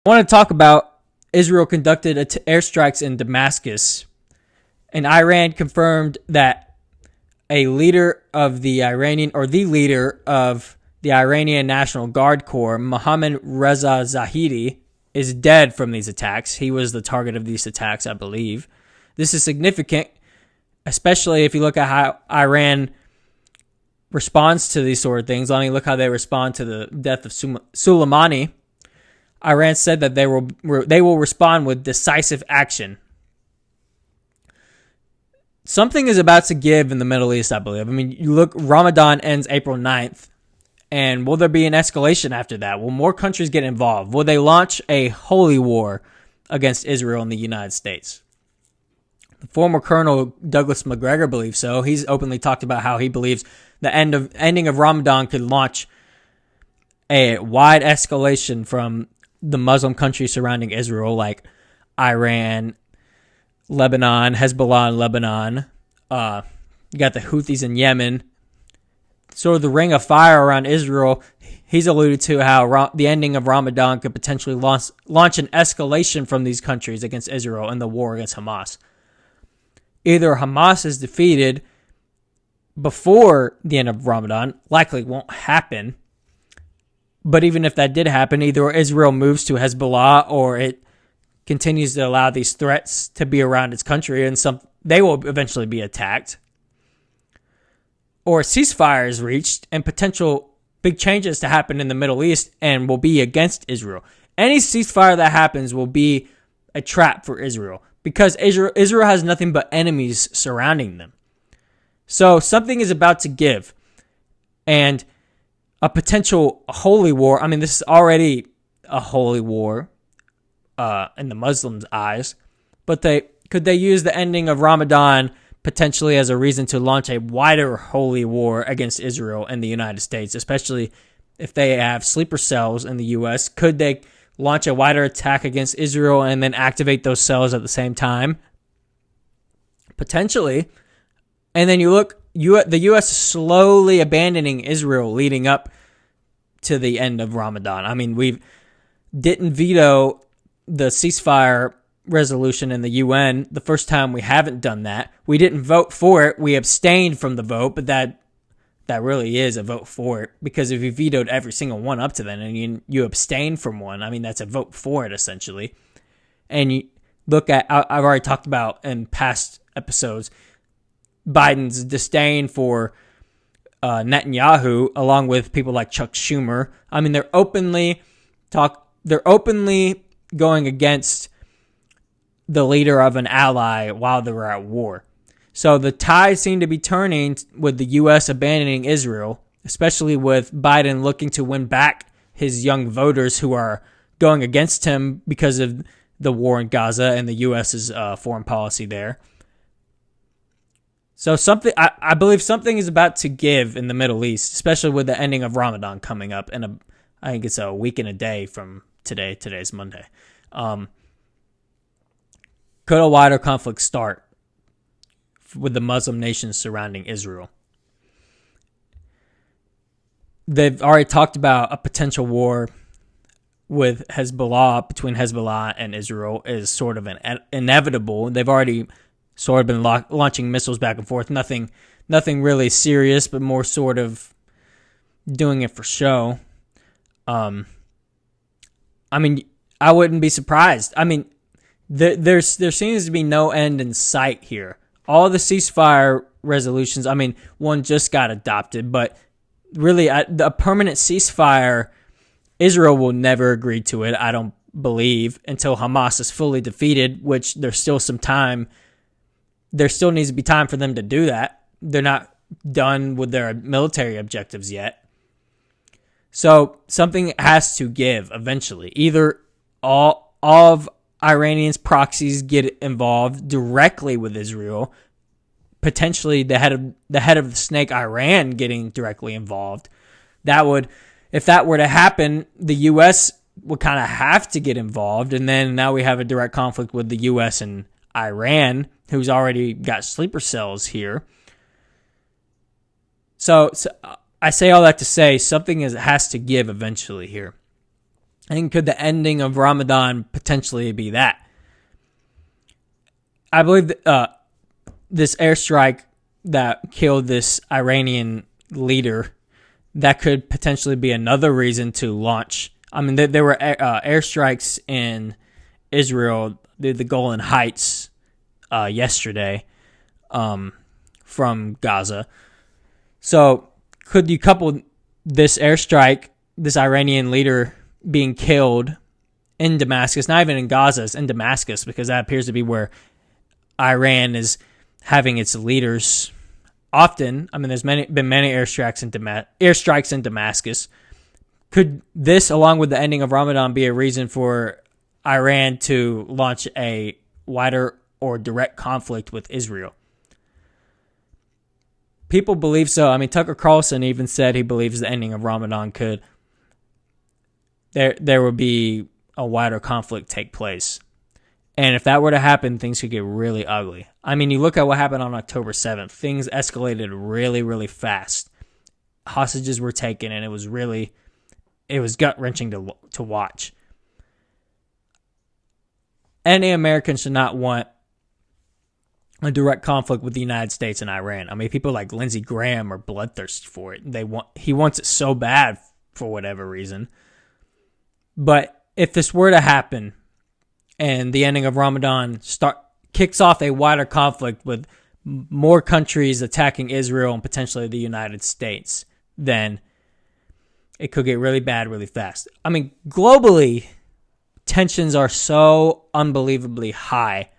I want to talk about Israel conducted airstrikes in Damascus, and Iran confirmed that a leader of the Iranian, or the leader of the Iranian National Guard Corps, Mohammad Reza Zahidi, is dead from these attacks. He was the target of these attacks, I believe. This is significant, especially if you look at how Iran responds to these sort of things. Let me look how they respond to the death of Soleimani. Iran said that they will respond with decisive action. Something is about to give in the Middle East, I believe. I mean, you look, Ramadan ends April 9th, and will there be an escalation after that? Will more countries get involved? Will they launch a holy war against Israel and the United States? The former Colonel Douglas McGregor believes so. He's openly talked about how he believes the ending of Ramadan could launch a wide escalation from the Muslim countries surrounding Israel, like Iran, Lebanon, Hezbollah in Lebanon. You got the Houthis in Yemen. Sort of the ring of fire around Israel. He's alluded to how the ending of Ramadan could potentially launch an escalation from these countries against Israel in the war against Hamas. Either Hamas is defeated before the end of Ramadan, likely won't happen. But even if that did happen, either Israel moves to Hezbollah or it continues to allow these threats to be around its country, and they will eventually be attacked. Or a ceasefire is reached and potential big changes to happen in the Middle East and will be against Israel. Any ceasefire that happens will be a trap for Israel because Israel has nothing but enemies surrounding them. So something is about to give. And a potential holy war. I mean, this is already a holy war in the Muslims' eyes. But could they use the ending of Ramadan potentially as a reason to launch a wider holy war against Israel and the United States, especially if they have sleeper cells in the U.S.? Could they launch a wider attack against Israel and then activate those cells at the same time? Potentially. And then you look, the U.S. is slowly abandoning Israel leading up to the end of Ramadan. I mean, we didn't veto the ceasefire resolution in the UN. The first time we haven't done that. We didn't vote for it. We abstained from the vote, but that really is a vote for it, because if you vetoed every single one up to then and you abstain from one, I mean, that's a vote for it essentially. And you look at, I've already talked about in past episodes, Biden's disdain for Netanyahu, along with people like Chuck Schumer. I mean, they're openly going against the leader of an ally while they were at war. So the tide seemed to be turning with the U.S. abandoning Israel, especially with Biden looking to win back his young voters who are going against him because of the war in Gaza and the U.S.'s foreign policy there. So I believe something is about to give in the Middle East, especially with the ending of Ramadan coming up in I think it's a week and a day from today. Today's Monday. Could a wider conflict start with the Muslim nations surrounding Israel? They've already talked about a potential war with Hezbollah, between Hezbollah and Israel, is sort of inevitable. They've already sort of been launching missiles back and forth. Nothing really serious, but more sort of doing it for show. I mean, I wouldn't be surprised. I mean, there seems to be no end in sight here. All the ceasefire resolutions, I mean, one just got adopted, but really a permanent ceasefire, Israel will never agree to it, I don't believe, until Hamas is fully defeated, which there's still some time. There still needs to be time for them to do that. They're not done with their military objectives yet. So something has to give eventually. Either all of Iranians' proxies get involved directly with Israel, potentially the head of the snake Iran getting directly involved. If that were to happen, the U.S. would kind of have to get involved, and then now we have a direct conflict with the U.S. and Iran, who's already got sleeper cells here. So I say all that to say something has to give eventually here. And could the ending of Ramadan potentially be that? I believe this airstrike that killed this Iranian leader, that could potentially be another reason to launch. I mean, there were airstrikes in Israel, the Golan Heights, yesterday from Gaza. So could you couple this airstrike, this Iranian leader being killed in Damascus, not even in Gaza, it's in Damascus, because that appears to be where Iran is having its leaders often. I mean, there's been many airstrikes in Damascus. Could this, along with the ending of Ramadan, be a reason for Iran to launch a wider or direct conflict with Israel? People believe so. I mean, Tucker Carlson even said he believes the ending of Ramadan could, there would be a wider conflict take place. And if that were to happen, things could get really ugly. I mean, you look at what happened on October 7th. Things escalated really, really fast. Hostages were taken, and it was gut-wrenching to watch. Any American should not want a direct conflict with the United States and Iran. I mean, people like Lindsey Graham are bloodthirsty for it. He wants it so bad for whatever reason. But if this were to happen, and the ending of Ramadan kicks off a wider conflict with more countries attacking Israel and potentially the United States, then it could get really bad really fast. I mean, globally, tensions are so unbelievably high,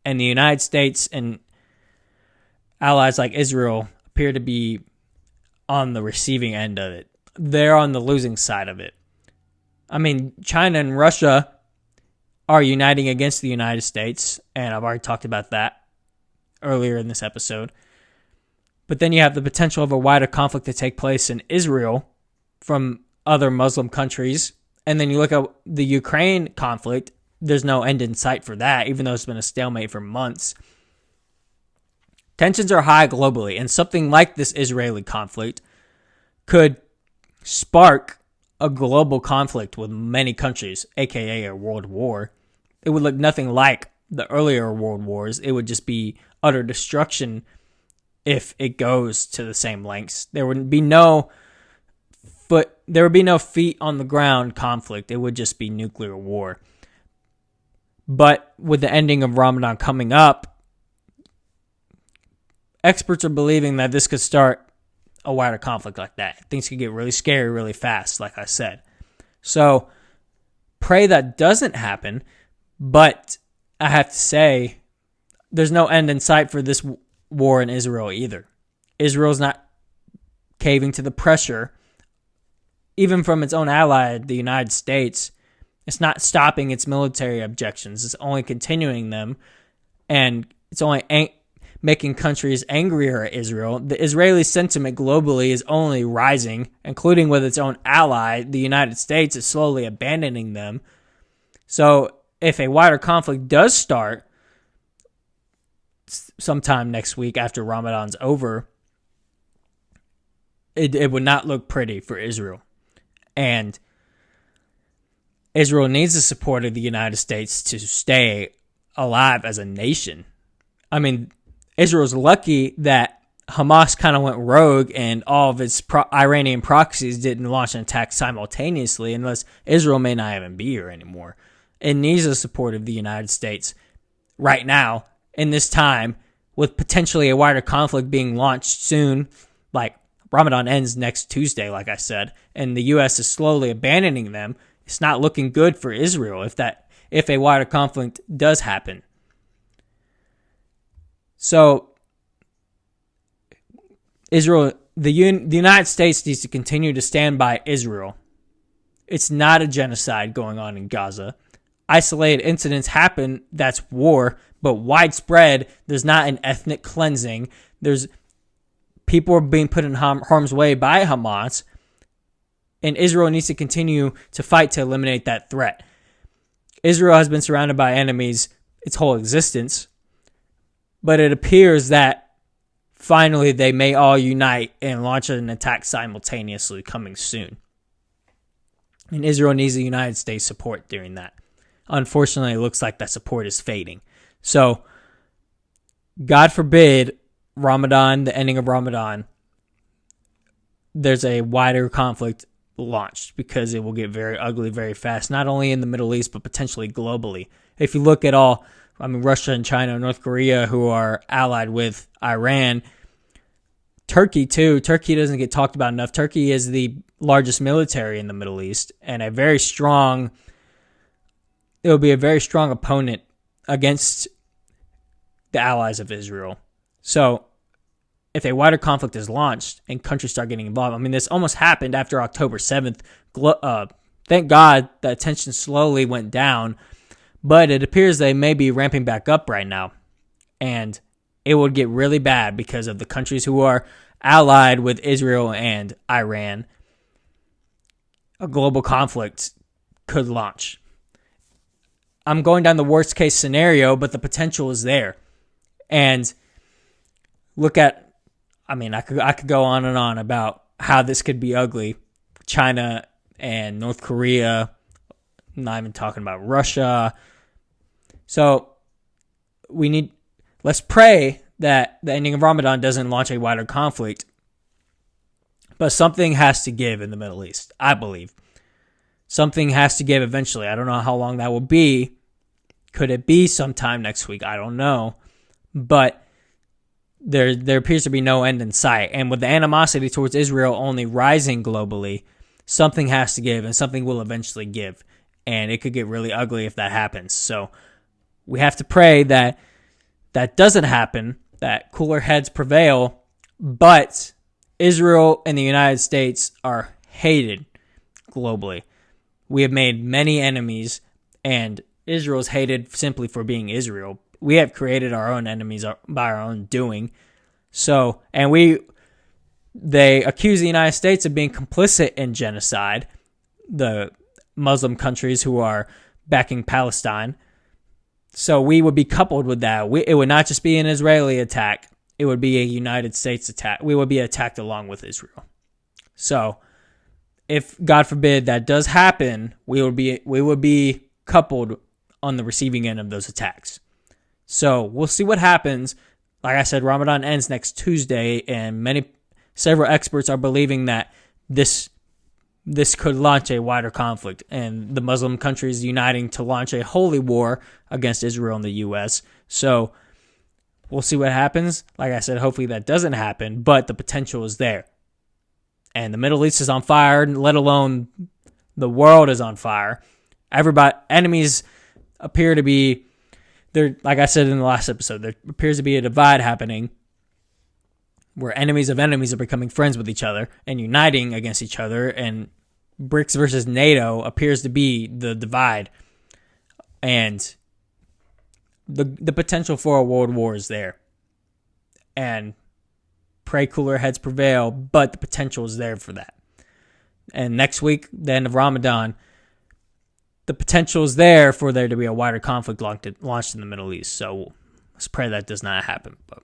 and the United States and allies like Israel appear to be on the receiving end of it. They're on the losing side of it. I mean, China and Russia are uniting against the United States, and I've already talked about that earlier in this episode. But then you have the potential of a wider conflict to take place in Israel from other Muslim countries. And then you look at the Ukraine conflict, there's no end in sight for that, even though it's been a stalemate for months. Tensions are high globally, and something like this Israeli conflict could spark a global conflict with many countries, aka a world war. It would look nothing like the earlier world wars. It would just be utter destruction if it goes to the same lengths. There would be no feet on the ground conflict. It would just be nuclear war. But with the ending of Ramadan coming up, experts are believing that this could start a wider conflict like that. Things could get really scary really fast, like I said. So pray that doesn't happen, but I have to say there's no end in sight for this war in Israel either. Israel's not caving to the pressure, even from its own ally, the United States. It's not stopping its military objections. It's only continuing them, and it's only making countries angrier at Israel. The Israeli sentiment globally is only rising, including with its own ally. The United States is slowly abandoning them. So if a wider conflict does start sometime next week after Ramadan's over, it would not look pretty for Israel. And Israel needs the support of the United States to stay alive as a nation. I mean, Israel's lucky that Hamas kind of went rogue and all of its Iranian proxies didn't launch an attack simultaneously, unless Israel may not even be here anymore. It needs the support of the United States right now, in this time, with potentially a wider conflict being launched soon. Like, Ramadan ends next Tuesday, like I said, and the U.S. is slowly abandoning them. It's not looking good for Israel if a wider conflict does happen. So, Israel, the United States needs to continue to stand by Israel. It's not a genocide going on in Gaza. Isolated incidents happen, that's war, but widespread, there's not an ethnic cleansing. There's people are being put in harm's way by Hamas, and Israel needs to continue to fight to eliminate that threat. Israel has been surrounded by enemies its whole existence, but it appears that finally they may all unite and launch an attack simultaneously coming soon. And Israel needs the United States support during that. Unfortunately, it looks like that support is fading. So, God forbid, Ramadan, the ending of Ramadan, there's a wider conflict launched, because it will get very ugly very fast, not only in the Middle East, but potentially globally. If you look at Russia and China, North Korea, who are allied with Iran, Turkey too. Turkey doesn't get talked about enough. Turkey is the largest military in the Middle East, and it will be a very strong opponent against the allies of Israel. So if a wider conflict is launched and countries start getting involved, this almost happened after October 7th. Thank God that tension slowly went down, but it appears they may be ramping back up right now. And it would get really bad because of the countries who are allied with Israel and Iran. A global conflict could launch. I'm going down the worst case scenario, but the potential is there. And I could go on and on about how this could be ugly. China and North Korea, not even talking about Russia. So let's pray that the ending of Ramadan doesn't launch a wider conflict. But something has to give in the Middle East, I believe. Something has to give eventually. I don't know how long that will be. Could it be sometime next week? I don't know. But there appears to be no end in sight. And with the animosity towards Israel only rising globally, something has to give, and something will eventually give. And it could get really ugly if that happens. So we have to pray that that doesn't happen, that cooler heads prevail, but Israel and the United States are hated globally. We have made many enemies, and Israel is hated simply for being Israel. We have created our own enemies by our own doing. So, they accuse the United States of being complicit in genocide, the Muslim countries who are backing Palestine. So we would be coupled with that. It would not just be an Israeli attack. It would be a United States attack. We would be attacked along with Israel. So if, God forbid, that does happen, we would be coupled on the receiving end of those attacks. So we'll see what happens. Like I said, Ramadan ends next Tuesday, and several experts are believing that this could launch a wider conflict, and the Muslim countries uniting to launch a holy war against Israel and the U.S. So we'll see what happens. Like I said, hopefully that doesn't happen, but the potential is there. And the Middle East is on fire, let alone the world is on fire. Enemies appear to be there. Like I said in the last episode, there appears to be a divide happening where enemies of enemies are becoming friends with each other and uniting against each other, and BRICS versus NATO appears to be the divide, and the potential for a world war is there. And pray cooler heads prevail, but the potential is there for that. And next week, the end of Ramadan, the potential is there for there to be a wider conflict launched in the Middle East. So let's pray that does not happen. But